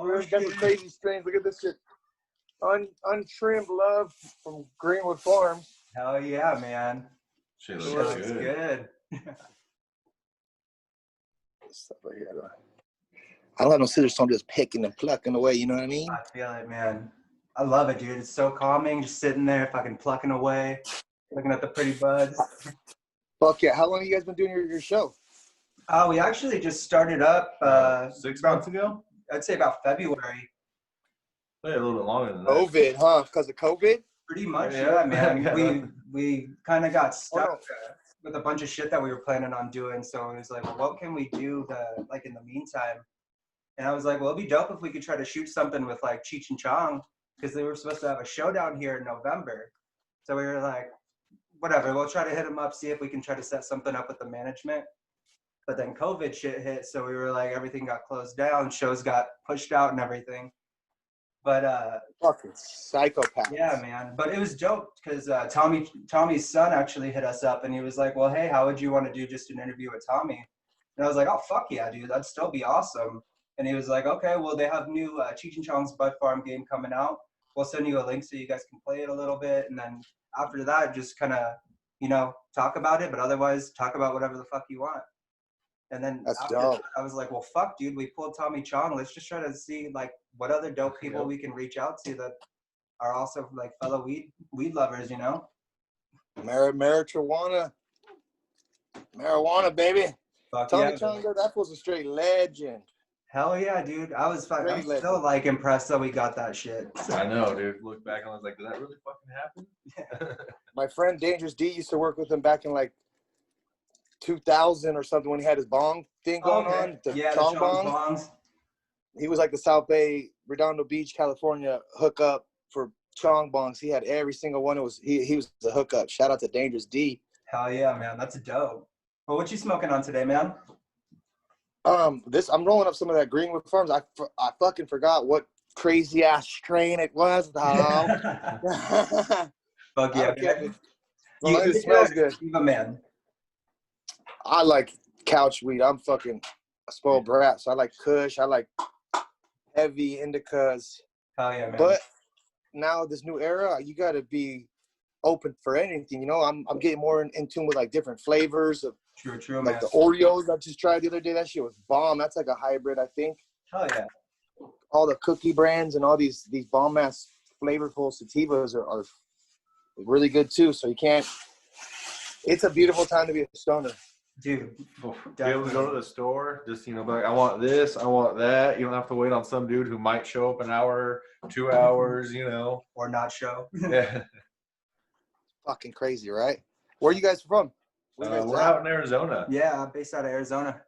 We got some crazy strains. Look at this shit. Untrimmed love from Greenwood Farms. Hell yeah, man. Shit looks good. Stuff right here. I don't have no scissors, so I'm just picking and plucking away. You know what I mean? I feel it, man. I love it, dude. It's so calming, just sitting there, fucking plucking away, looking at the pretty buds. Fuck yeah! How long have you guys been doing your show? We actually just started up 6 months ago. I'd say about February. Yeah, a little bit longer than that. COVID, huh? Because of COVID? Pretty much, yeah, man. We kind of got stuck with a bunch of shit that we were planning on doing. So it was like, well, what can we do in the meantime? And I was like, well, it'd be dope if we could try to shoot something with like Cheech and Chong, because they were supposed to have a show down here in November. So we were like, whatever, we'll try to hit them up, see if we can try to set something up with the management. But then COVID shit hit, so we were like, everything got closed down, shows got pushed out and everything. But fucking psychopath. Yeah, man. But it was dope because Tommy's son actually hit us up and he was like, well, hey, how would you want to do just an interview with Tommy? And I was like, oh, fuck yeah, dude, that'd still be awesome. And he was like, okay, well, they have new Cheech and Chong's Bud Farm game coming out. We'll send you a link so you guys can play it a little bit. And then after that, just kind of, talk about it. But otherwise, talk about whatever the fuck you want. And then after that, I was like, well, fuck, dude, we pulled Tommy Chong. Let's just try to see, like, what other dope people we can reach out to that are also, like, fellow weed lovers, you know? Marijuana, baby. Fuck Tommy yeah, Chong, that was a straight legend. Hell yeah, dude. I'm still like impressed that we got that shit. I know, dude. Look back and I was like, did that really fucking happen? My friend Dangerous D used to work with him back in like 2000 or something when he had his bong thing going on. The Chong bongs. He was like the South Bay, Redondo Beach, California hookup for Chong bongs. He had every single one. He was the hookup. Shout out to Dangerous D. Hell yeah, man. That's dope. Well, what you smoking on today, man? I'm rolling up some of that Greenwood Farms. I fucking forgot what crazy ass strain it was, dog. Fuck yeah, it smells good. You're a man. I like couch weed. I'm fucking a spoiled brat, so I like Kush. I like heavy indicas. Hell yeah, man. But now this new era, you got to be open for anything. You know, I'm getting more in tune with like different flavors of. True, like the Oreos I just tried the other day. That shit was bomb. That's like a hybrid, I think. Hell yeah. All the cookie brands and all these bomb ass flavorful sativas are really good too. So you can't. It's a beautiful time to be a stoner, dude. Be able to go to the store, just be like, I want this, I want that. You don't have to wait on some dude who might show up an hour, 2 hours, or not show. Yeah. Fucking crazy, right? Where are you guys from? We're out in Arizona. Yeah, I'm based out of Arizona.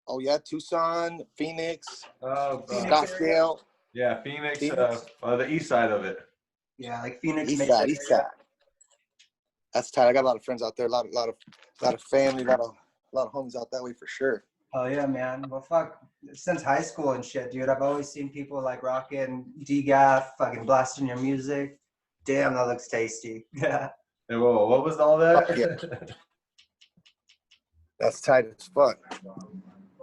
Oh yeah, Tucson, Phoenix, Scottsdale. Yeah, Phoenix. The east side of it. Yeah, like Phoenix. East side. That's tight. I got a lot of friends out there. A lot of family. A lot of homies out that way for sure. Oh yeah, man. Well, fuck. Since high school and shit, dude, I've always seen people like rocking DGAF, fucking blasting your music. Damn, that looks tasty. Yeah. Hey, whoa, what was all that? Yeah. That's tight as fuck.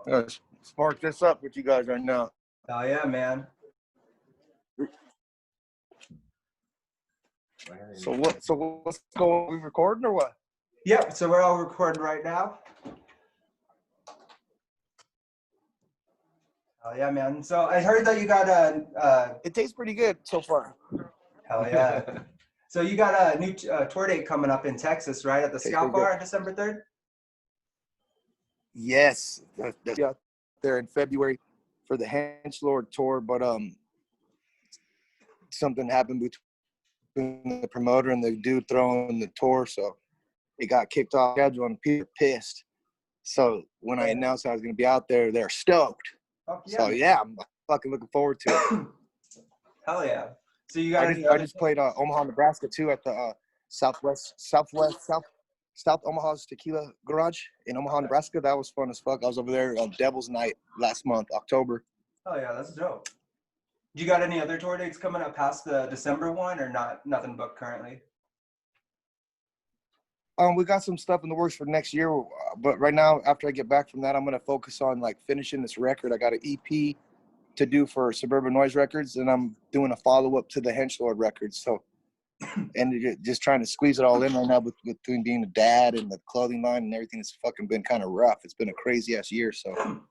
I'm gonna spark this up with you guys right now. Oh yeah, man. So what's going? We recording or what? Yep. So we're all recording right now. Oh yeah, man. So I heard that you got a. It tastes pretty good so far. Hell yeah. So you got a new tour date coming up in Texas, right? At the Scout Bar on December 3rd? Yes. That's out there in February for the Hench Lord tour, but something happened between the promoter and the dude throwing the tour, so it got kicked off schedule and people were pissed. So when I announced I was going to be out there, they're stoked. Oh, yeah. So yeah, I'm fucking looking forward to it. Hell yeah. So you got I just played Omaha, Nebraska too at the South Omaha's Tequila Garage in Omaha, Nebraska. That was fun as fuck. I was over there on Devil's Night last month, October. Oh yeah, that's dope. You got any other tour dates coming up past the December one, or nothing booked currently? We got some stuff in the works for next year, but right now, after I get back from that, I'm gonna focus on like finishing this record. I got an EP to do for Suburban Noise Records, and I'm doing a follow-up to the Henchlord Records. So, and just trying to squeeze it all in right now between being a dad and the clothing line and everything. It's fucking been kind of rough. It's been a crazy-ass year. So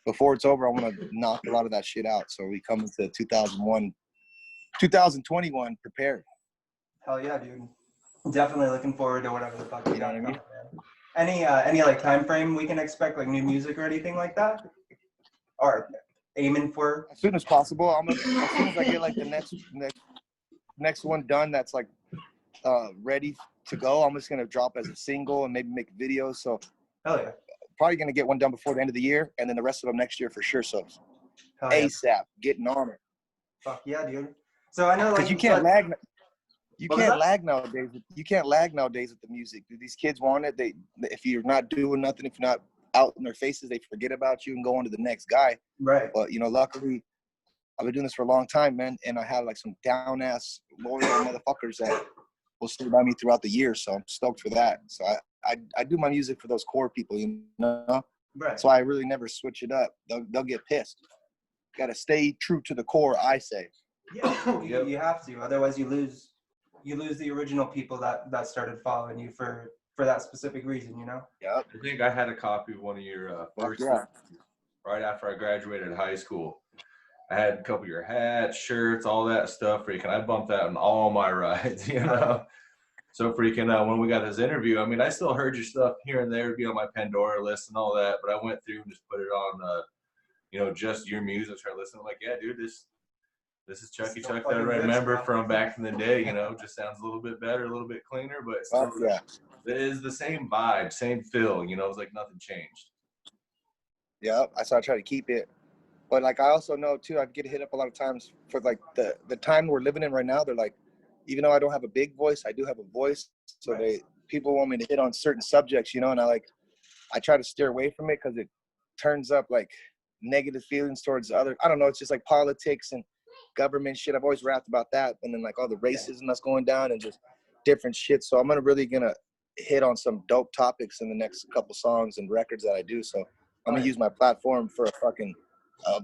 before it's over, I want to knock a lot of that shit out. So we come into 2021 prepared. Hell yeah, dude. Definitely looking forward to whatever the fuck you got know what I mean? coming, man. Any like time frame we can expect, like new music or anything like that? Or aiming for? As soon as possible. As soon as I get like the next one done that's like ready to go, I'm just gonna drop as a single and maybe make videos. So Hell yeah. probably gonna get one done before the end of the year, and then the rest of them next year for sure. So Hell yeah. ASAP, getting on it. Fuck yeah, dude. So I know like Because you can't lag. You What was can't that? lag nowadays. You can't lag nowadays with the music. Dude, these kids want it. If you're not doing nothing, if you're not out in their faces, they forget about you and go on to the next guy. Right. But luckily, I've been doing this for a long time, man, and I have like some down ass loyal motherfuckers that will stay by me throughout the year. So I'm stoked for that. So I do my music for those core people, Right. So I really never switch it up. They'll get pissed. Got to stay true to the core, I say. Yeah, you have to. Otherwise, you lose the original people that started following you for that specific reason, Yep. I think I had a copy of one of your first right after I graduated high school. I had a couple of your hats, shirts, all that stuff. Freaking, I bumped that on all my rides, So freaking, when we got this interview, I mean, I still heard your stuff here and there, be on my Pandora list and all that, but I went through and just put it on, just your music. Started listening. I'm like, yeah, dude, this is Chucky Chuck that I remember from back in the day. Just sounds a little bit better, a little bit cleaner, but still, it is the same vibe, same feel. It's like nothing changed. Yeah, I try to keep it. But like I also know too, I get hit up a lot of times for like the time we're living in right now. They're like, even though I don't have a big voice, I do have a voice. So people want me to hit on certain subjects, and I try to steer away from it because it turns up like negative feelings towards other. I don't know. It's just like politics and government shit. I've always rapped about that, and then like all the racism that's going down and just different shit. So I'm really gonna hit on some dope topics in the next couple songs and records that I do. So I'm gonna use my platform for a fucking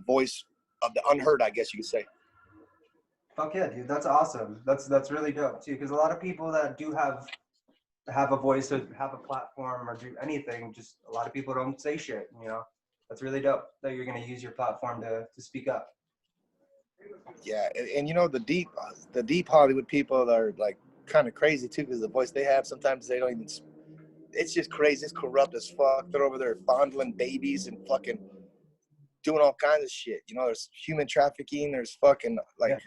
voice of the unheard, I guess you could say. Fuck yeah, dude. That's awesome. That's really dope too, because a lot of people that do have a voice or have a platform or do anything, just a lot of people don't say shit. That's really dope that you're gonna use your platform to speak up. Yeah, and the deep Hollywood people are like kind of crazy too, because the voice they have, sometimes they don't even. It's just crazy. It's corrupt as fuck. They're over there fondling babies and fucking doing all kinds of shit. There's human trafficking. There's fucking like. Yeah.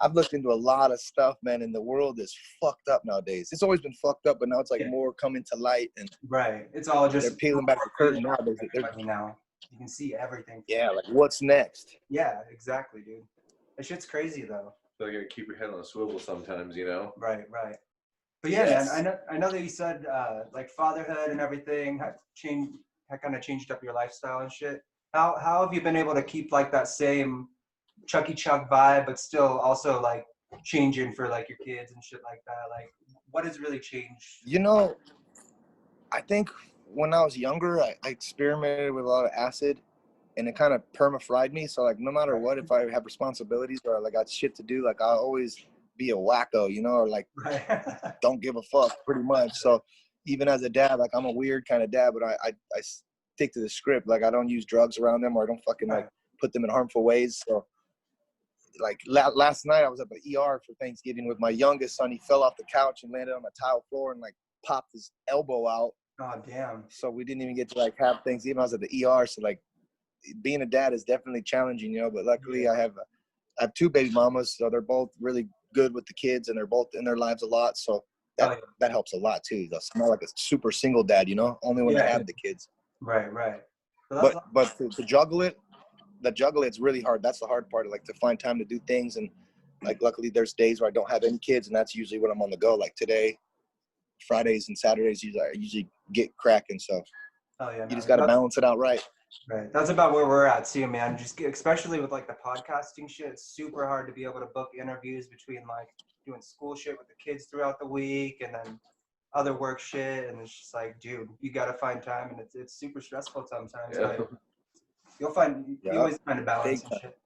I've looked into a lot of stuff, man, and the world is fucked up nowadays. It's always been fucked up, but now it's like more coming to light. And it's all just they're peeling back the curtain now. Now you can see everything. Yeah, like what's next? Yeah, exactly, dude. That shit's crazy though. So you gotta keep your head on a swivel sometimes, Right. But yeah, man, I know that you said like fatherhood and everything had kind of changed up your lifestyle and shit. How have you been able to keep like that same Chucky Chuck vibe, but still also like changing for like your kids and shit like that? Like, what has really changed? I think when I was younger, I experimented with a lot of acid, and it kind of perma-fried me. So like, no matter what, if I have responsibilities or like got shit to do, like I'll always be a wacko, or like don't give a fuck, pretty much. So even as a dad, like I'm a weird kind of dad, but I stick to the script. Like I don't use drugs around them, or I don't fucking like put them in harmful ways. So like last night I was at the ER for Thanksgiving with my youngest son. He fell off the couch and landed on the tile floor and like popped his elbow out. Oh damn. So we didn't even get to like have Thanksgiving. I was at the ER. So like being a dad is definitely challenging, but luckily I have two baby mamas, so they're both really good with the kids and they're both in their lives a lot. So that helps a lot too. It's not like a super single dad, only when I have the kids. Right. But to juggle it, it's really hard. That's the hard part, like to find time to do things. And like luckily there's days where I don't have any kids, and that's usually when I'm on the go. Like today, Fridays and Saturdays I usually get cracking. So you just got to balance it out right. Right. That's about where we're at too, man. Just especially with like the podcasting shit, it's super hard to be able to book interviews between like doing school shit with the kids throughout the week and then other work shit. And it's just like, dude, you got to find time, and it's super stressful sometimes. But you always find a balance and shit.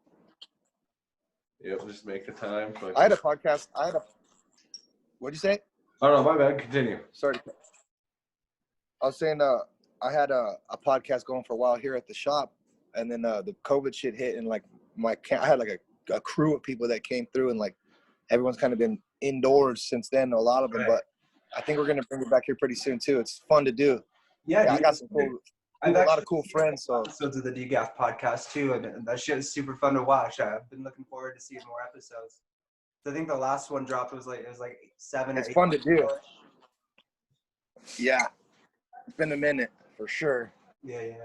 Yep, just make the time. I had a podcast. What'd you say? Oh, no, my bad. Continue. Sorry. I was saying, I had a podcast going for a while here at the shop, and then the COVID shit hit, and like I had like a crew of people that came through, and like everyone's kind of been indoors since then, a lot of them. But I think we're gonna bring it back here pretty soon too. It's fun to do. Yeah, I got some a lot of cool friends. So episodes of the DGAF podcast too, and that shit is super fun to watch. I've been looking forward to seeing more episodes. I think the last one dropped was like 7 or 8. It's fun to do. Yeah, it's been a minute for sure. Yeah.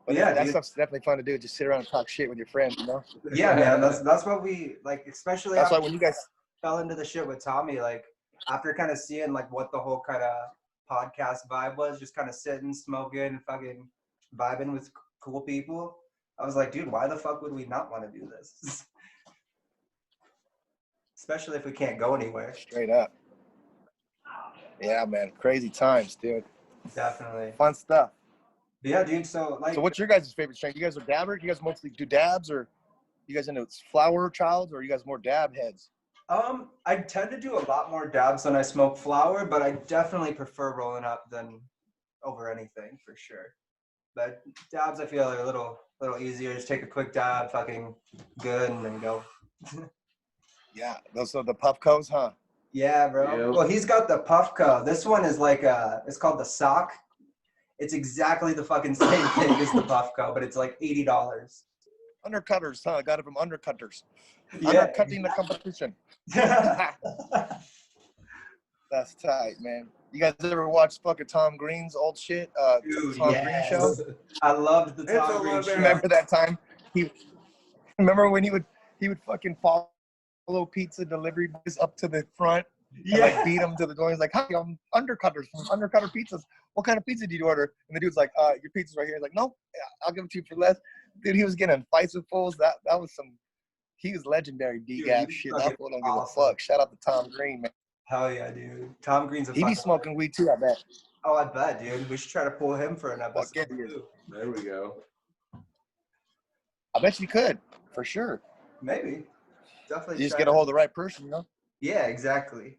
But yeah, that stuff's definitely fun to do. Just sit around and talk shit with your friends, you know? Yeah, man. That's what we like, especially. That's why when you guys fell into the shit with Tommy, like after kind of seeing like what the whole kind of podcast vibe was, just kind of sitting, smoking, and fucking vibing with cool people. I was like, dude, why the fuck would we not want to do this? Especially if we can't go anywhere. Straight up. Yeah, man. Crazy times, dude. Definitely. Fun stuff. But yeah, dude. So what's your guys' favorite strain? You guys are dabbers? You guys mostly do dabs, or you guys into flower childs, or are you guys more dab heads? I tend to do a lot more dabs than I smoke flower, but I definitely prefer rolling up than over anything for sure. But dabs, I feel are a little easier. Just take a quick dab, fucking good, and then go. Yeah, those are the Puffcos, huh? Yeah, bro. Yep. Well, he's got the Puffco. This one is like it's called the Sock. It's exactly the fucking same thing as the Puffco, but it's like $80. Undercutters, huh? I got it from Undercutters. Yeah. Undercutting the competition. That's tight, man. You guys ever watch fucking Tom Green's old shit? Dude, Tom Green show? I loved the Tom Green show. Remember that time? Remember when he would fucking follow pizza delivery boys up to the front and like beat them to the door? He's like, "Hi, I'm Undercutters from Undercutter Pizzas. What kind of pizza did you order?" And the dude's like, "Your pizza's right here." He's like, "No, I'll give it to you for less." Dude, he was getting fights with fools. That was some. He was legendary DGAF shit. That fool don't give a fuck. Shout out to Tom Green, man. Hell yeah, dude. Tom Green's a He be smoking weed too, I bet. Oh, I bet, dude. We should try to pull him for an episode. Yeah, too. There we go. I bet you could, for sure. Maybe. Definitely. You just get a hold of the right person, you know? Yeah, exactly.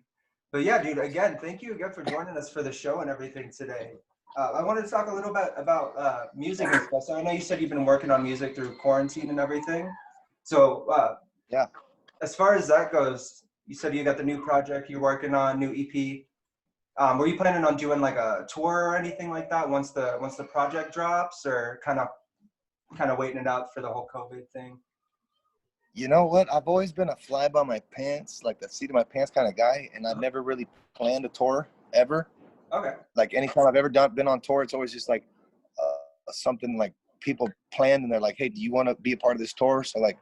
But yeah, dude, again, thank you again for joining us for the show and everything today. I wanted to talk a little bit about music and stuff. So I know you said you've been working on music through quarantine and everything. So yeah, as far as that goes, you said you got the new project you're working on, new EP. Were you planning on doing like a tour or anything like that once the project drops, or kind of waiting it out for the whole COVID thing? You know what? I've always been a fly by my pants, like the seat of my pants kind of guy, and I've never really planned a tour ever. Okay. Like anytime I've ever been on tour, it's always just like something like people planned and they're like, "Hey, do you want to be a part of this tour?" So like,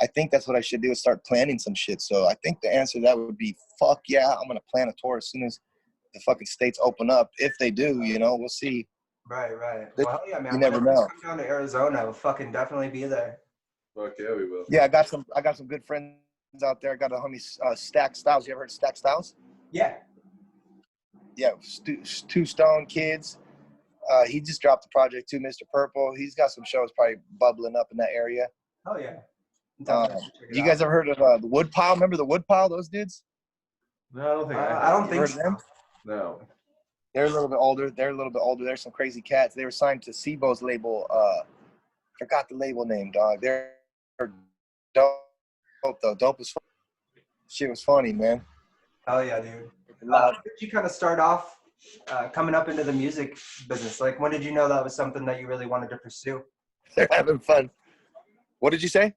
I think that's what I should do, is start planning some shit. So I think the answer to that would be, fuck yeah, I'm gonna plan a tour as soon as the fucking states open up. If they do, you know, we'll see. Right. Well, hell yeah, man. You never know. Come down to Arizona, we'll fucking definitely be there. Fuck yeah, we will. Yeah, I got some good friends out there. I got a homie, Stack Styles. You ever heard of Stack Styles? Yeah. Yeah, two Stone kids. He just dropped the project too, Mr. Purple. He's got some shows probably bubbling up in that area. Oh yeah. You guys ever heard of the Woodpile? Remember the Woodpile? Those dudes? No, I don't think I don't think so. Them? No. They're a little bit older. They're some crazy cats. They were signed to SIBO's label. Forgot the label name, dog. They're dope though. Dope as fuck. Shit was funny, man. Oh yeah, dude. How did you kind of start off coming up into the music business? Like, when did you know that was something that you really wanted to pursue? They're having fun. What did you say?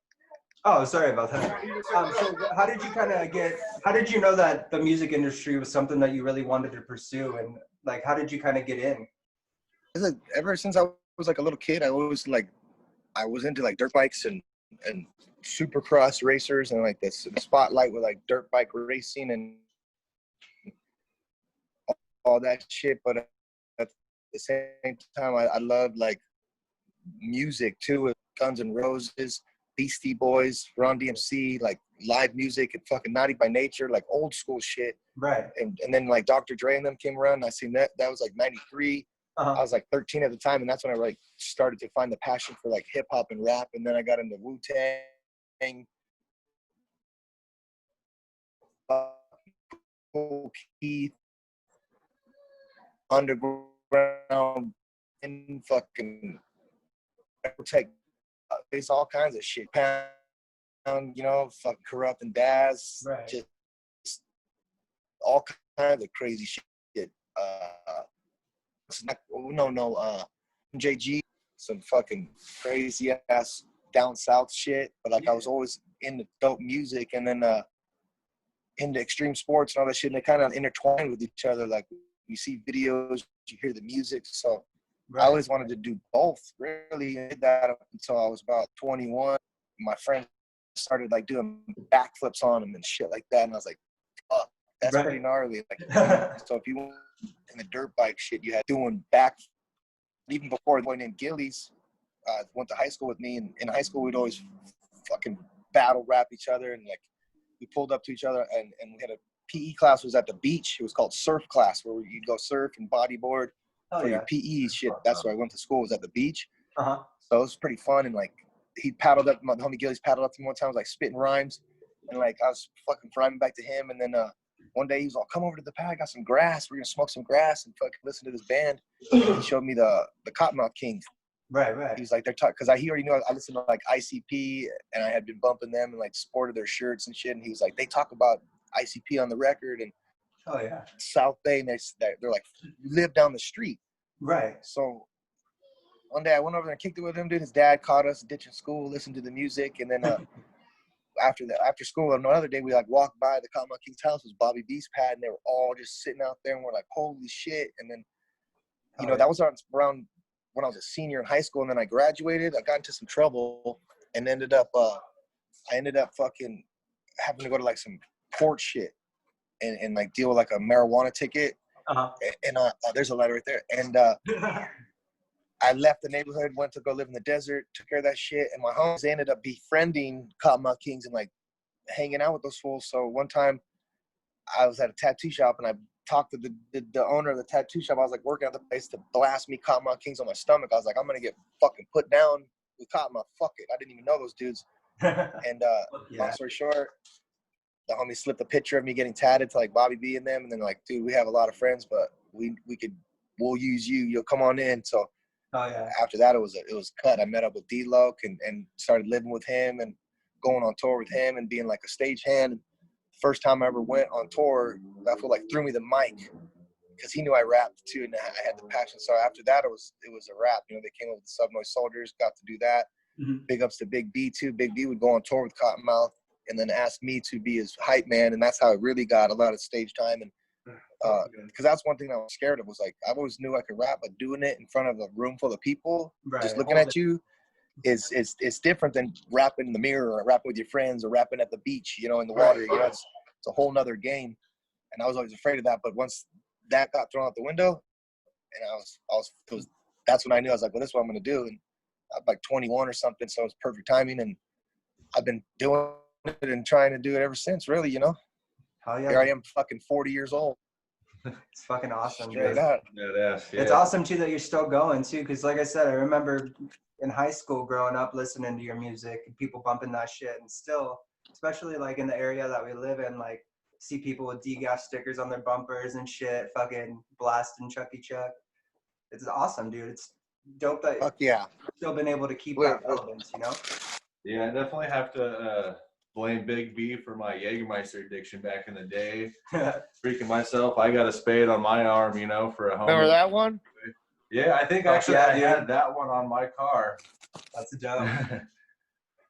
Oh, sorry about that. So how did you know that the music industry was something that you really wanted to pursue, and like, how did you kind of get in? Ever since I was like a little kid, I was into like dirt bikes and supercross racers and like the spotlight with like dirt bike racing and all that shit. But at the same time, I love like music too, with Guns N' Roses, Beastie Boys, Run DMC, like live music and fucking Naughty by Nature, like old school shit. Right. And then like Dr. Dre and them came around, and I seen that was like 93. I was like 13 at the time, and that's when I like started to find the passion for like hip hop and rap. And then I got into Wu-Tang. Keith, underground, and fucking take face all kinds of shit. Pound, you know, fucking Corrupt and Daz, Right. just all kinds of crazy shit. JG, some fucking crazy ass down south shit. But like I was always into dope music, and then into extreme sports and all that shit, and they kind of intertwine with each other. Like you see videos, you hear the music. So I always wanted to do both. Really, I did that up until I was about 21. My friends started like doing backflips on them and shit like that, and I was like, "Fuck, that's pretty gnarly." Like, so if you went in the dirt bike shit, you had doing back. Even before a boy named Gillies went to high school with me, and in high school we'd always fucking battle rap each other, and like we pulled up to each other, and we had a PE class was at the beach. It was called surf class, where you'd go surf and bodyboard for your PE shit. That's where I went to school, was at the beach. So it was pretty fun, and like he paddled up, my homie Gillies paddled up to me one time, was like spitting rhymes, and like I was fucking rhyming back to him, and then one day he was like, "Come over to the pad, I got some grass. We're gonna smoke some grass and fucking listen to this band." He showed me the Cottonmouth Kings. Right. He was like, they're talking, because he already knew I listened to like ICP, and I had been bumping them and like sported their shirts and shit. And he was like, they talk about ICP on the record and South Bay, and they're like live down the street. Right. So one day I went over there and kicked it with him, dude. His dad caught us ditching school, listened to the music, and then after school, another day we like walked by the Cottonmouth Kings house, was Bobby B's pad, and they were all just sitting out there, and we're like, holy shit. And then that was around when I was a senior in high school, and then I graduated. I got into some trouble and ended up fucking having to go to like some court shit and like deal with like a marijuana ticket. And there's a letter right there. And I left the neighborhood, went to go live in the desert, took care of that shit, and my homies ended up befriending Cottonmouth Kings and like hanging out with those fools. So one time I was at a tattoo shop, and I talked to the owner of the tattoo shop. I was like working at the place to blast me Cottonmouth Kings on my stomach. I was like, I'm gonna get fucking put down with Cottonmouth. Fuck it. I didn't even know those dudes. And long story short, the homie slipped a picture of me getting tatted to like Bobby B and them, and then like, dude, we have a lot of friends, but we'll use you. You'll come on in. So after that, it was cut. I met up with D-Loc and started living with him and going on tour with him and being like a stagehand. First time I ever went on tour, that fool like threw me the mic because he knew I rapped too, and I had the passion. So after that, it was a rap. You know, they came over with the Subnoise Soldiers, got to do that. Big ups to Big B too. Big B would go on tour with Cottonmouth and then ask me to be his hype man, and that's how I really got a lot of stage time. And because that's one thing I was scared of, was like I always knew I could rap, but doing it in front of a room full of people just looking at you it's different than rapping in the mirror or rapping with your friends or rapping at the beach, you know, in the water. You know, it's a whole nother game, and I was always afraid of that. But once that got thrown out the window, and that's when I knew. I was like, well, this is what I'm gonna do. And I'm like 21 or something, so it was perfect timing, and I've been doing it and trying to do it ever since, really, you know. Here I am, fucking 40 years old. It's fucking awesome, Straight dude. up. It's awesome too that you're still going too, because like I said, I remember in high school growing up listening to your music and people bumping that shit, and still, especially like in the area that we live in, like see people with DGAF stickers on their bumpers and shit, fucking blasting Chucky Chuck. It's awesome, dude. It's dope that you've still been able to keep that relevance, you know? Yeah, I definitely have to blame Big B for my Jägermeister addiction back in the day. Freaking myself, I got a spade on my arm, you know, for a homie. Remember that one? Yeah, I think actually I had that one on my car. That's a dope.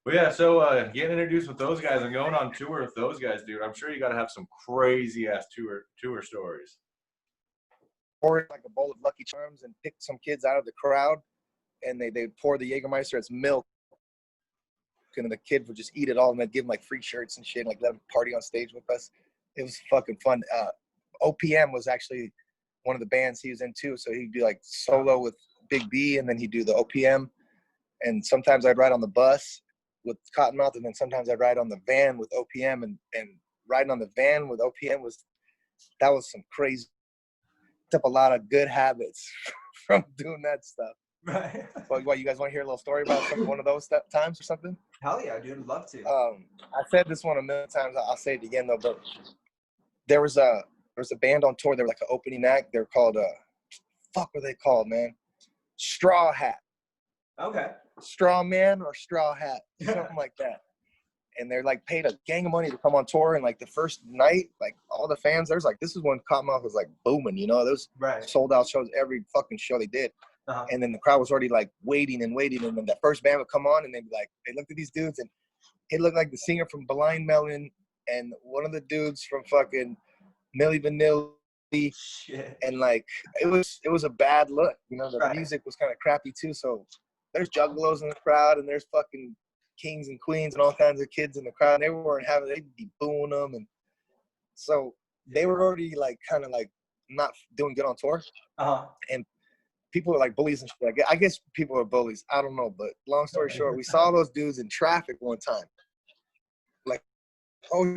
But yeah, so getting introduced with those guys and going on tour with those guys, dude, I'm sure you got to have some crazy ass tour stories. Or like a bowl of Lucky Charms and pick some kids out of the crowd, and they pour the Jägermeister as milk, and the kid would just eat it all, and they'd give them like free shirts and shit, and like let them party on stage with us. It was fucking fun. OPM was actually one of the bands he was in too, so he'd be like solo with Big B, and then he'd do the OPM. And sometimes I'd ride on the bus with Cottonmouth, and then sometimes I'd ride on the van with OPM, and riding on the van with OPM was some crazy, picked up a lot of good habits from doing that stuff. Right. Well, what, you guys want to hear a little story about one of those times or something? Hell yeah, dude. I'd love to. I said this one a million times. I'll say it again though, but there was a band on tour. They were like an opening act. They're called fuck, what are they called, man? Straw Hat. Okay. Straw Man or Straw Hat, something like that. And they're like paid a gang of money to come on tour. And like the first night, like all the fans, there's like, this is when Cottonmouth was like booming, you know, those sold out shows, every fucking show they did. And then the crowd was already like waiting. And then the first band would come on and they'd be like, they looked at these dudes and it looked like the singer from Blind Melon and one of the dudes from fucking Milli Vanilli. Shit. And like, it was a bad look, you know, the music was kind of crappy too. So there's juggalos in the crowd and there's fucking kings and queens and all kinds of kids in the crowd. And they weren't having, they'd be booing them. And so they were already like, kind of like not doing good on tour. And people were like bullies and shit. I guess people are bullies. I don't know. But long story short, we saw those dudes in traffic one time. Like, oh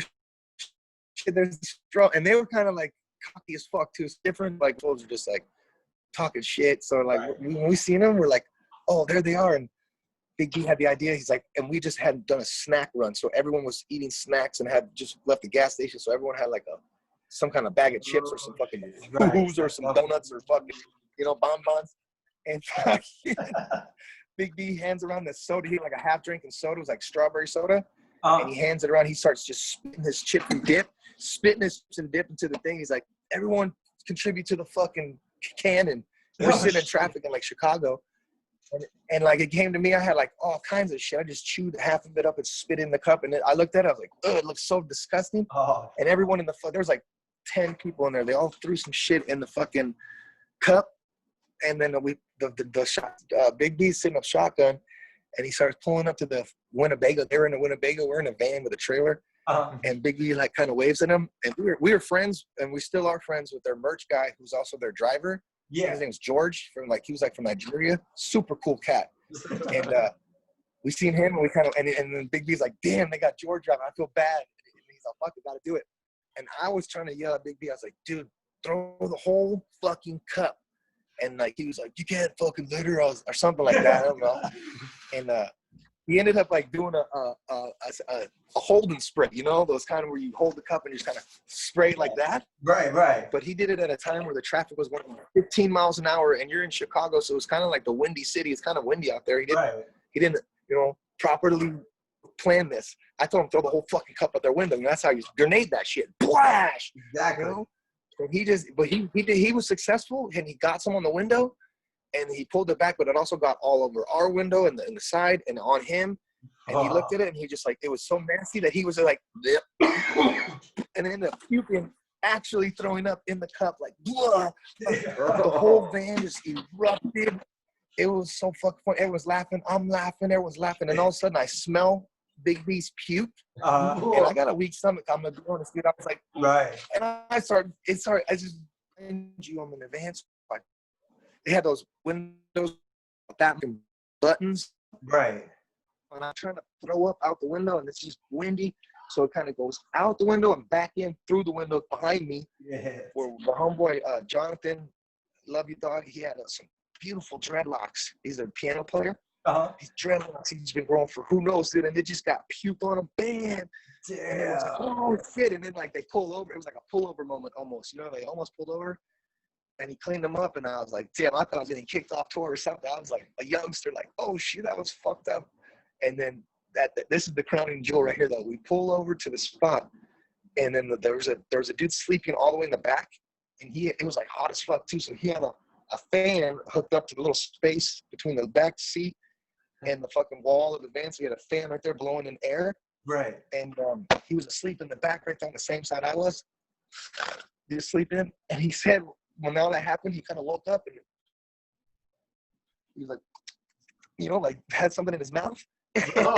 shit, there's strong. And they were kind of like cocky as fuck too. It's different. Like, folks are just like talking shit. So like when we seen them, we're like, oh, there they are. And Big D had the idea. He's like, and we just hadn't done a snack run. So everyone was eating snacks and had just left the gas station. So everyone had like some kind of bag of chips or some fucking booze or some donuts or fucking, you know, bonbons. And Big D hands around the soda. He had like a half drinking soda. It was like strawberry soda. And he hands it around. He starts just spitting his chip and dip into the thing. He's like, everyone contribute to the fucking can. And we're sitting in traffic in like Chicago. And like it came to me, I had like all kinds of shit. I just chewed half of it up and spit in the cup. And I looked at it, I was like, ugh, it looks so disgusting. And everyone in there was like 10 people in there. They all threw some shit in the fucking cup. And then Big D's sitting up shotgun, and he starts pulling up to the Winnebago. They were in a Winnebago. We're in a van with a trailer. And Big D like kind of waves at him. And we were friends, and we still are friends with their merch guy, who's also their driver. Yeah, his name's George. He was like from Nigeria. Super cool cat. And we seen him, and we kind of, and then Big B's like, damn, they got George driving. I feel bad. And he's like, fuck, we gotta do it. And I was trying to yell at Big B. I was like, dude, throw the whole fucking cup. And like he was like, you can't fucking litter or something like that. I don't know. And he ended up like doing a hold and spray, you know, those kind of where you hold the cup and you just kind of spray it like that. Right. But he did it at a time where the traffic was going 15 miles an hour, and you're in Chicago, so it was kind of like the windy city. It's kind of windy out there. He didn't, you know, properly plan this. I told him throw the whole fucking cup out their window, and that's how you grenade that shit. Blash. Exactly. You know? And he was successful, and he got some on the window. And he pulled it back, but it also got all over our window and the side and on him. And he looked at it, and he just like, it was so nasty that he was like, and ended up puking, actually throwing up in the cup, like, blah. The whole van just erupted. It was so fucking funny. Everyone's laughing. I'm laughing. Everyone's laughing. And all of a sudden, I smell Big B's puke. And I got a weak stomach. I'm going to be honest, dude. I was like, and I just, I'm in advance. They had those windows, that buttons. And I'm trying to throw up out the window, and it's just windy. So it kind of goes out the window and back in through the window behind me. Where the homeboy, Jonathan, love you, dog. He had some beautiful dreadlocks. He's a piano player. These dreadlocks, he's been growing for who knows, dude. And it just got puke on him. Bam. Damn. And it was like, oh, shit. And then, like, they pull over. It was like a pullover moment almost. You know, they almost pulled over. And he cleaned them up, and I was like, damn, I thought I was getting kicked off tour or something. I was like a youngster, like, oh, shit, that was fucked up. And then this is the crowning jewel right here, though. We pull over to the spot, and then there was a dude sleeping all the way in the back, and it was like hot as fuck, too. So he had a fan hooked up to the little space between the back seat and the fucking wall of the van. So he had a fan right there blowing in air. And he was asleep in the back right there on the same side I was. He was sleeping, and he said, when all that happened, he kind of woke up and he was like, you know, like had something in his mouth. He looked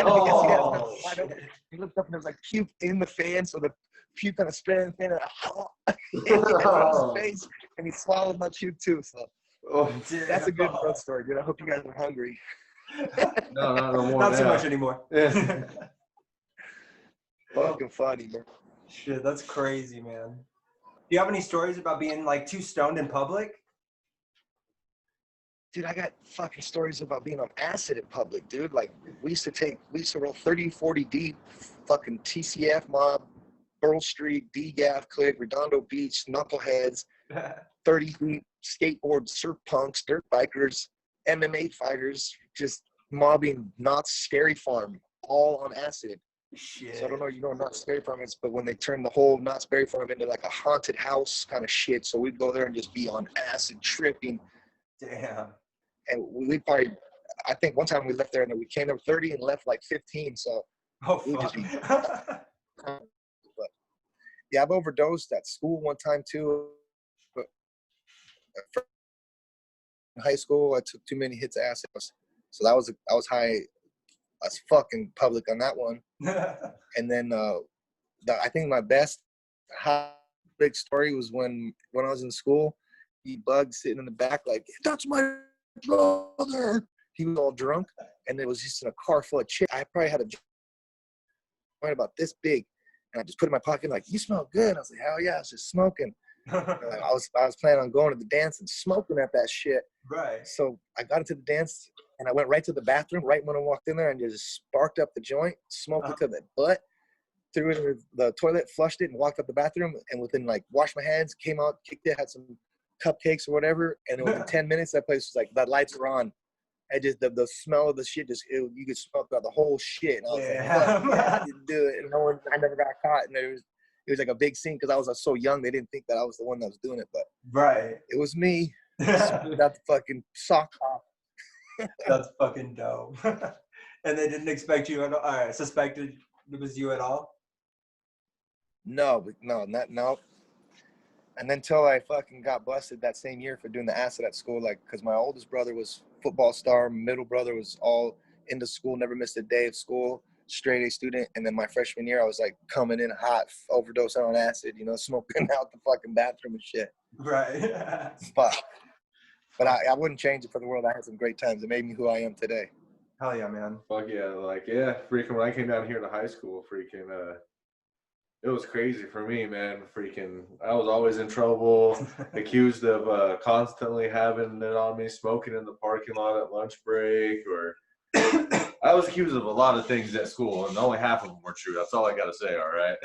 up and there was like puke in the fan, so the puke kind of spread in the fan in his face, and he swallowed my puke too. So that's a good road story, dude. I hope you guys are hungry. No more. Not so much anymore. Fucking funny, man. Shit, that's crazy, man. Do you have any stories about being like too stoned in public? Dude, I got fucking stories about being on acid in public, dude. Like we used to roll 30, 40 deep, fucking TCF mob, Pearl Street, DGAF clique, Redondo Beach, knuckleheads, 30 feet, skateboard, surf punks, dirt bikers, MMA fighters, just mobbing Knott's Scary Farm, all on acid. Shit. So I don't know, you know what Knott's Scary Farm is, but when they turned the whole Knott's Scary Farm into like a haunted house kind of shit, so we'd go there and just be on acid tripping. Damn. And we'd probably, I think one time we left there and we came there 30 and left like 15, so we'd just be. But yeah, I've overdosed at school one time too. But in high school, I took too many hits of acid, so I was high as fucking public on that one. And then I think my best big story was when I was in school. He bugged sitting in the back like, "That's my brother." He was all drunk, and it was just in a car full of chicks. I probably had a joint about this big, and I just put it in my pocket like, "You smell good." I was like, "Hell yeah!" I was just smoking. I was planning on going to the dance and smoking at that shit. Right. So I got into the dance and I went right to the bathroom right when I walked in there and just sparked up the joint, smoked it to the butt, threw it in the toilet, flushed it, and walked up the bathroom. And within like washed my hands, came out, kicked it, had some cupcakes or whatever. And within 10 minutes, that place was like, the lights were on. I just the smell of the shit you could smell throughout the whole shit. And I was like, fuck, yeah, I didn't do it. And I never got caught. And it was like a big scene because I was so young. They didn't think that I was the one that was doing it, but right, it was me. That fucking sock off. That's fucking dope. And they didn't expect you at all. All right, suspected it was you at all? No. And then until I fucking got busted that same year for doing the acid at school, like, because my oldest brother was football star, middle brother was all into school, never missed a day of school, straight A student. And then my freshman year, I was like coming in hot, overdosing on acid, smoking out the fucking bathroom and shit. Right. But I wouldn't change it for the world. I had some great times. It made me who I am today. Hell yeah, man. Fuck yeah. Freaking when I came down here to high school, it was crazy for me, man. I was always in trouble, accused of constantly having it on me, smoking in the parking lot at lunch break, or I was accused of a lot of things at school, and only half of them were true. That's all I got to say, all right?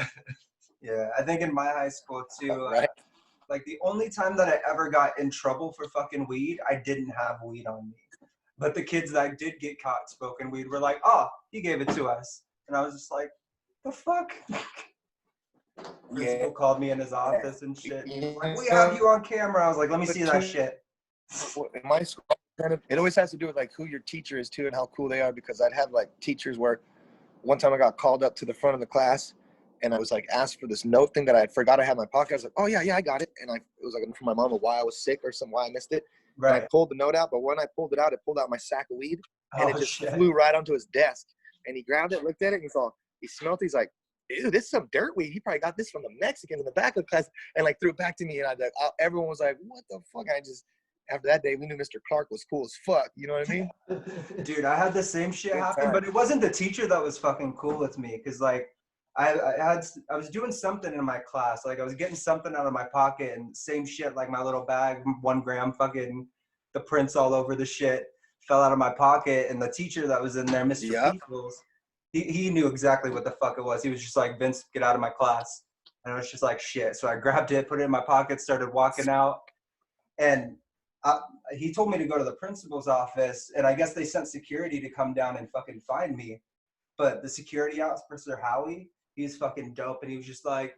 Yeah, I think in my high school, too, right? Like, the only time that I ever got in trouble for fucking weed, I didn't have weed on me. But the kids that did get caught smoking weed were like, "Oh, he gave it to us." And I was just like, the fuck? Principal called me in his office and shit. He was like, "We have you on camera." I was like, "Let me see that shit." In my school, it always has to do with like who your teacher is too and how cool they are, because I'd have like teachers where one time I got called up to the front of the class and I was like asked for this note thing that I forgot I had in my pocket. I was like, "Oh yeah, I got it." And it was like from my mom of why I was sick or why I missed it. Right. And I pulled the note out, but when I pulled it out my sack of weed, and it just flew right onto his desk. And he grabbed it, looked at it, and he smelled it. He's like, "Ew, this is some dirt weed. He probably got this from the Mexican in the back of the class," and like threw it back to me. And everyone was like, "What the fuck?" After that day, we knew Mr. Clark was cool as fuck. You know what I mean? Dude, I had the same shit happen, but it wasn't the teacher that was fucking cool with me, because like I was doing something in my class, like I was getting something out of my pocket, and same shit, like my little bag, 1 gram, fucking the prints all over the shit fell out of my pocket, and the teacher that was in there, Mr. Peoples, he knew exactly what the fuck it was. He was just like, "Vince, get out of my class." And I was just like, shit. So I grabbed it, put it in my pocket, started walking out, and he told me to go to the principal's office, and I guess they sent security to come down and fucking find me. But the security officer, Howie, he's fucking dope, and he was just like,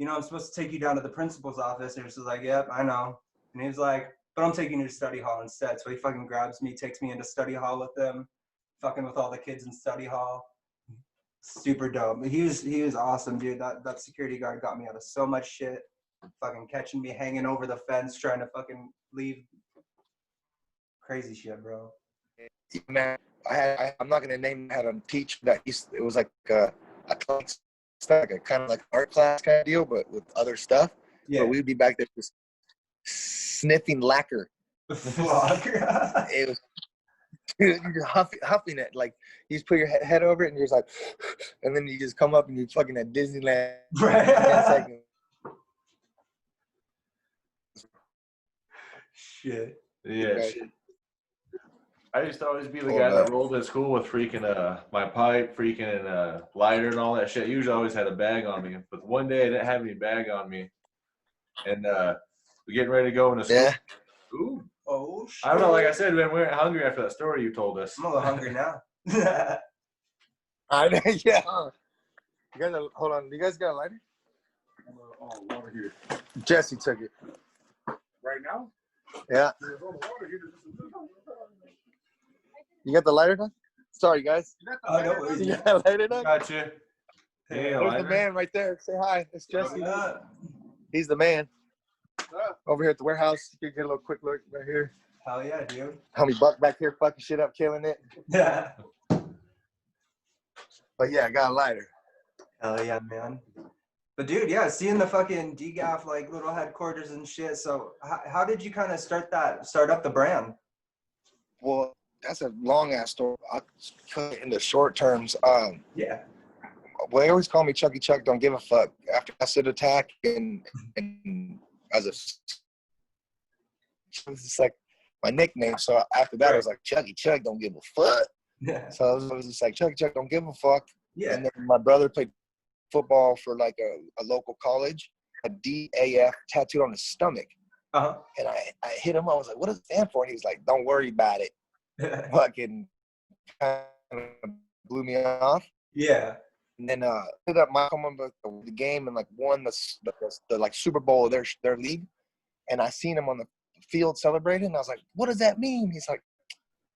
"I'm supposed to take you down to the principal's office." And I was just like, "Yep, I know." And he was like, "But I'm taking you to study hall instead." So he fucking grabs me, takes me into study hall with him, fucking with all the kids in study hall. Super dope. He was awesome, dude. That security guard got me out of so much shit. Fucking catching me hanging over the fence trying to fucking leave. Crazy shit, bro. Man, I'm not gonna name. I had a teacher that it was like a class, like a kind of like art class kind of deal, but with other stuff. Yeah. But we'd be back there just sniffing lacquer. Fuck. It was. Dude, you're huffing it, like you just put your head over it and you're just like, and then you just come up and you're fucking at Disneyland. Right. Shit. Yeah. I used to always be the guy that rolled to school with freaking my pipe, freaking lighter and all that shit. Usually always had a bag on me, but one day I didn't have any bag on me, and we're getting ready to go into school. Yeah. Ooh. Oh shit. I don't know. Like I said, man, we weren't hungry after that story you told us. I'm a little hungry now. I know. Yeah. You guys, hold on. You guys got a lighter? Oh, water here. Jesse took it. Right now? Yeah. There's all the water here. You got the lighter done? Sorry, guys. You got the Oh, no lighter? worries. You got the lighter done? Gotcha. Hey, There's the man right there. Say hi. It's Jesse. He's the man. Over here at the warehouse. You can get a little quick look right here. Hell yeah, dude. Homie Buck back here fucking shit up, killing it. Yeah. But yeah, I got a lighter. Hell yeah, man. But dude, yeah, seeing the fucking DGAF like little headquarters and shit. So how did you kind of start up the brand? Well, that's a long ass story. I'll cut it into short terms. Yeah. Well, they always call me Chucky Chuck, don't give a fuck. After acid attack and as a, it's like my nickname. So after that, I was like Chucky Chuck, don't give a fuck. Yeah. So I was just like Chucky Chuck, don't give a fuck. Yeah. And then my brother played football for like a local college, a DGAF tattooed on his stomach. Uh-huh. And I hit him. I was like, what does it stand for? And he was like, don't worry about it. Fucking kind of blew me off. Yeah. And then ended up coming with the game and like won the like Super Bowl of their league. And I seen him on the field celebrating. And I was like, what does that mean? He's like,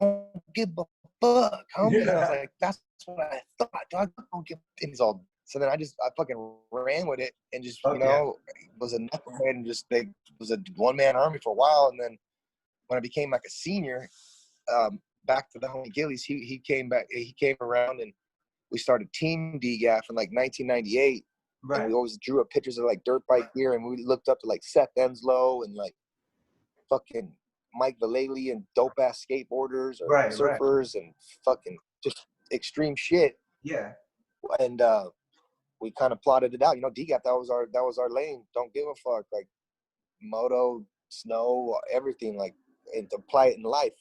don't give a fuck, homie. And I was like, that's what I thought. Dog, don't give. And he's all. So then I fucking ran with it and just was a knucklehead and just was a one-man army for a while. And then when I became like a senior, back to the homie Gillies, he came back. He came around and we started Team DGAF in like 1998. Right. And we always drew up pictures of like dirt bike gear, and we looked up to like Seth Enslow and like fucking Mike Vallely and dope ass skateboarders or surfers and fucking just extreme shit. Yeah. And we kind of plotted it out. You know, DGAF, that was our lane. Don't give a fuck. Like moto, snow, everything, like, and apply it in life.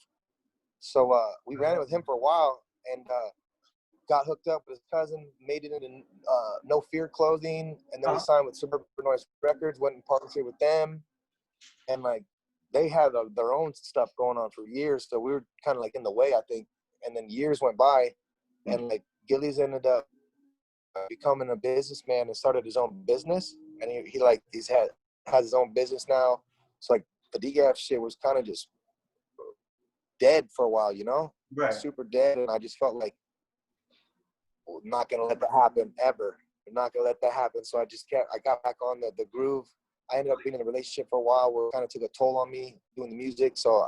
So we ran it with him for a while and got hooked up with his cousin, made it into No Fear clothing, and then we signed with Suburban Noise Records, went in partnership with them, and like they had their own stuff going on for years, so we were kind of like in the way, I think. And then years went by, and like Gillies ended up becoming a businessman and started his own business, and he has his own business now. So like the DGAF shit was kind of just dead for a while, you know, super dead, and I just felt like we're not gonna let that happen ever. We're not gonna let that happen. So I got back on the groove. I ended up being in a relationship for a while where it kind of took a toll on me doing the music. So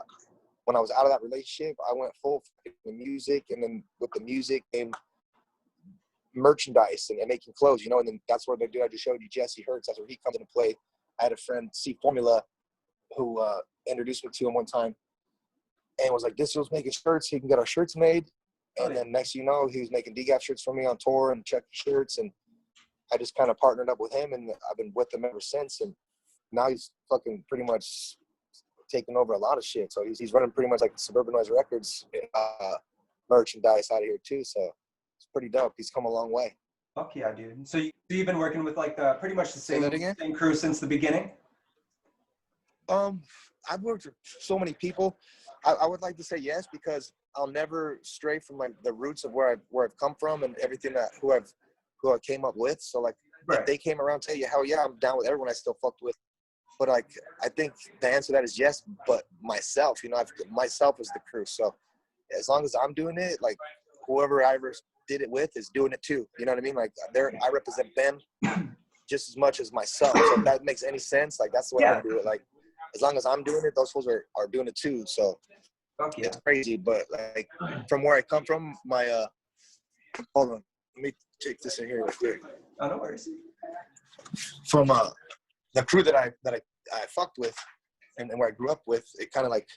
when I was out of that relationship, I went full for the music, and then with the music came merchandise and making clothes, you know. And then that's where the dude I just showed you, Jesse Hertz, that's where he comes into play. I had a friend, C Formula, who introduced me to him one time and was like, this was making shirts, he can get our shirts made. And then next you know, he was making DGAF shirts for me on tour and Chucky shirts, and I just kind of partnered up with him, and I've been with him ever since. And now he's fucking pretty much taking over a lot of shit. So he's running pretty much like Suburban Noise Records merchandise out of here too. So it's pretty dope. He's come a long way. Fuck yeah, dude. So you've been working with like pretty much the same crew since the beginning? I've worked with so many people. I would like to say yes, because I'll never stray from like the roots of where I've come from and everything who I came up with. So like if they came around, tell you, hell yeah, I'm down with everyone I still fucked with. But like I think the answer to that is yes, but myself, you know, myself is the crew. So as long as I'm doing it, like whoever I ever did it with is doing it too. You know what I mean? Like I represent them just as much as myself. So if that makes any sense, like that's the way I do it. Like as long as I'm doing it, those fools are doing it too. So it's crazy. But like from where I come from, my hold on, let me take this in here real quick. Oh, no worries. From the crew that I fucked with and where I grew up with, it kind of like,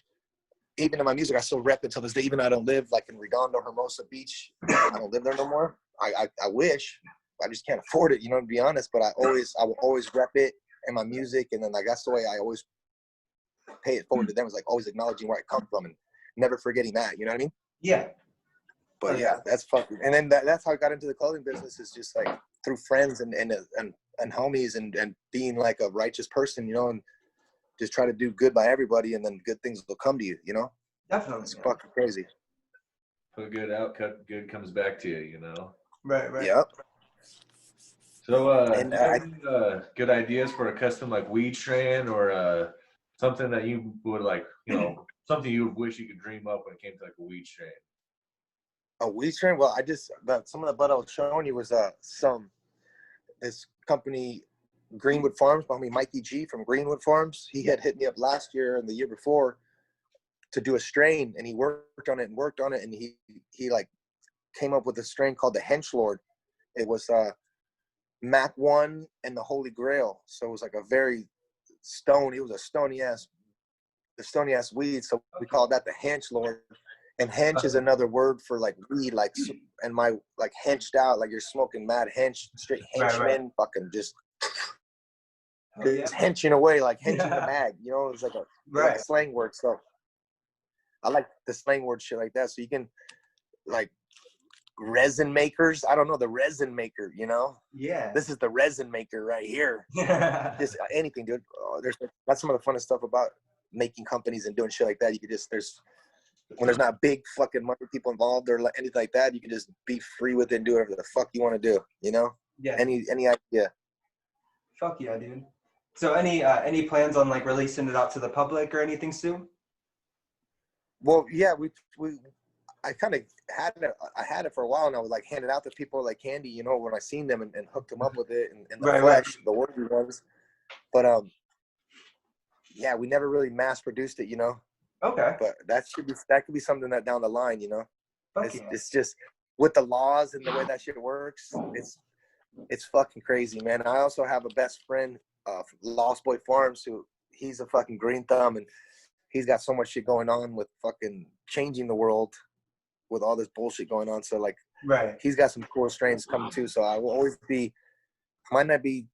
even in my music, I still rep it till this day. Even though I don't live like in Redondo, Hermosa Beach, I don't live there no more. I wish, I just can't afford it, you know, to be honest. But I will always rep it in my music, and then like that's the way I always pay it forward to them. Is like always acknowledging where I come from, and never forgetting that. You know what I mean? Yeah. But yeah, that's fucking. And then that's how I got into the clothing business, is just like through friends and homies and being like a righteous person, you know, and just try to do good by everybody, and then good things will come to you, you know? Definitely. It's fucking crazy. Put good out, good comes back to you, you know? Right. Yep. So, And do you have any, good ideas for a custom like weed strand, or something that you would like, you know, something you would wish you could dream up when it came to like a weed strand? a weed strain? Well, some of the bud I was showing you was this company, Greenwood Farms, homie Mikey G from Greenwood Farms. He had hit me up last year and the year before to do a strain, and he worked on it, and he like came up with a strain called the Hench Lord. It was Mac 1 and the Holy Grail. So it was like a very it was a stony ass weed. So we called that the Hench Lord. And hench is another word for like weed, like, and my like henched out, like you're smoking mad hench, straight henchman, fucking just henching away, like henching the mag, you know? It's like a slang word. So I like the slang word shit like that. So you can like resin makers. I don't know, the resin maker, you know? Yeah. This is the resin maker right here. Just anything, dude. That's some of the funnest stuff about making companies and doing shit like that. You could just, when there's not big fucking money people involved or anything like that, you can just be free with it and do whatever the fuck you want to do, you know? Yeah. Any idea. Fuck yeah, dude. So any plans on like releasing it out to the public or anything soon? Well, yeah, I kind of had it for a while, and I would like hand it out to people like candy, you know, when I seen them and hooked them up with it in the flesh, the worthy ones. But yeah, we never really mass produced it, you know. Okay. But that could be something that down the line, you know. It's just with the laws and the way that shit works, it's fucking crazy, man. I also have a best friend from Lost Boy Farms he's a fucking green thumb, and he's got so much shit going on with fucking changing the world with all this bullshit going on. So like, he's got some cool strains coming too. So I will always might not be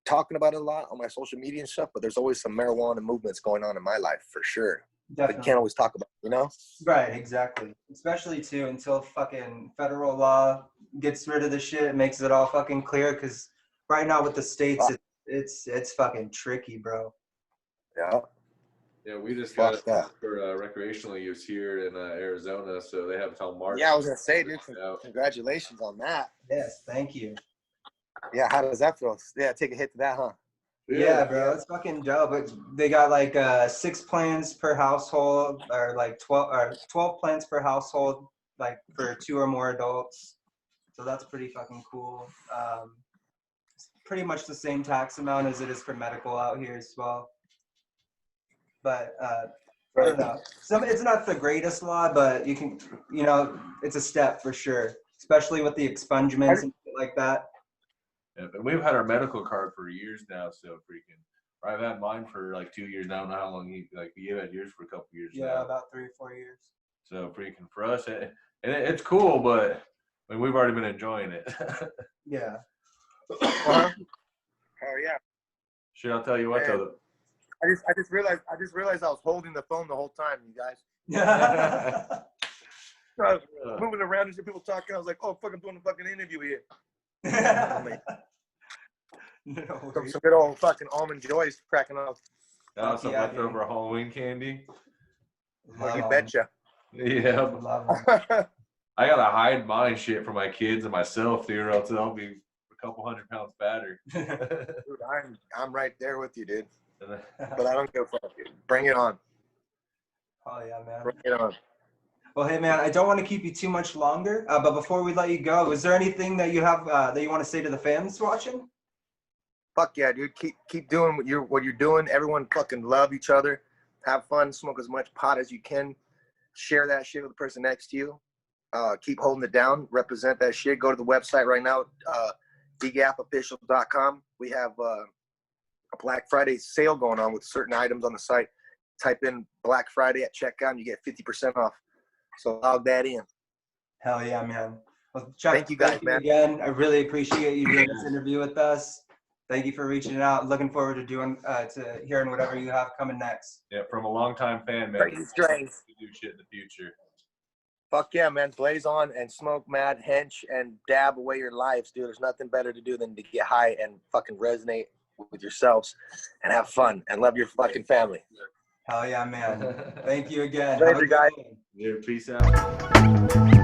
talking about it a lot on my social media and stuff, but there's always some marijuana movements going on in my life for sure. Definitely. But can't always talk about it, you know? Right, exactly. Especially too until fucking federal law gets rid of the shit, it makes it all fucking clear. Because right now with the states, it's fucking tricky, bro. Yeah. Yeah, we just got it for recreational use here in Arizona, so they have until March. Yeah, I was gonna say, dude, congratulations on that. Yes, thank you. Yeah, how does that feel? Yeah, take a hit to that, huh? Yeah, bro, it's fucking dope. They got like 6 plants per household, or like 12 plants per household, like for 2 or more adults. So that's pretty fucking cool. It's pretty much the same tax amount as it is for medical out here as well. But I don't know. It's not the greatest law, but you can, you know, it's a step for sure, especially with the expungements and shit like that. Yeah, but we've had our medical card for years now, so freaking. I've had mine for like 2 years now. I don't know how long you had yours for a couple years now. Yeah, about 3 or 4 years. So freaking for us, it's cool, but I mean, we've already been enjoying it. Yeah. Oh yeah. Shit, I'll tell you what though. I just realized I was holding the phone the whole time, you guys. So I was moving around and people talking. I was like, oh fuck, I'm doing a fucking interview here. Some good old fucking almond joys cracking up. Some leftover Halloween candy. Oh, you betcha. Yeah. I gotta hide mine shit from my kids and myself, dude, or else I'll be a couple 100 pounds fatter. Dude, I'm right there with you, dude. But I don't give a fuck. Bring it on. Oh yeah, man. Bring it on. Well, hey man, I don't want to keep you too much longer, but before we let you go, is there anything that you have that you want to say to the fans watching? Fuck yeah, dude. Keep doing what you're doing. Everyone fucking love each other. Have fun. Smoke as much pot as you can. Share that shit with the person next to you. Keep holding it down. Represent that shit. Go to the website right now, DGAFofficial.com. We have a Black Friday sale going on with certain items on the site. Type in Black Friday at checkout and you get 50% off. So log that in. Hell yeah, man. Well, Chuck, thank you guys, man. Again, I really appreciate you doing this interview with us. Thank you for reaching out. Looking forward to to hearing whatever you have coming next. Yeah, from a longtime fan, man. Crazy Strains. To do shit in the future. Fuck yeah, man. Blaze on and smoke mad hench and dab away your lives, dude. There's nothing better to do than to get high and fucking resonate with yourselves and have fun and love your fucking family. Hell yeah, man. Thank you again. Later, guys. Yeah, peace out.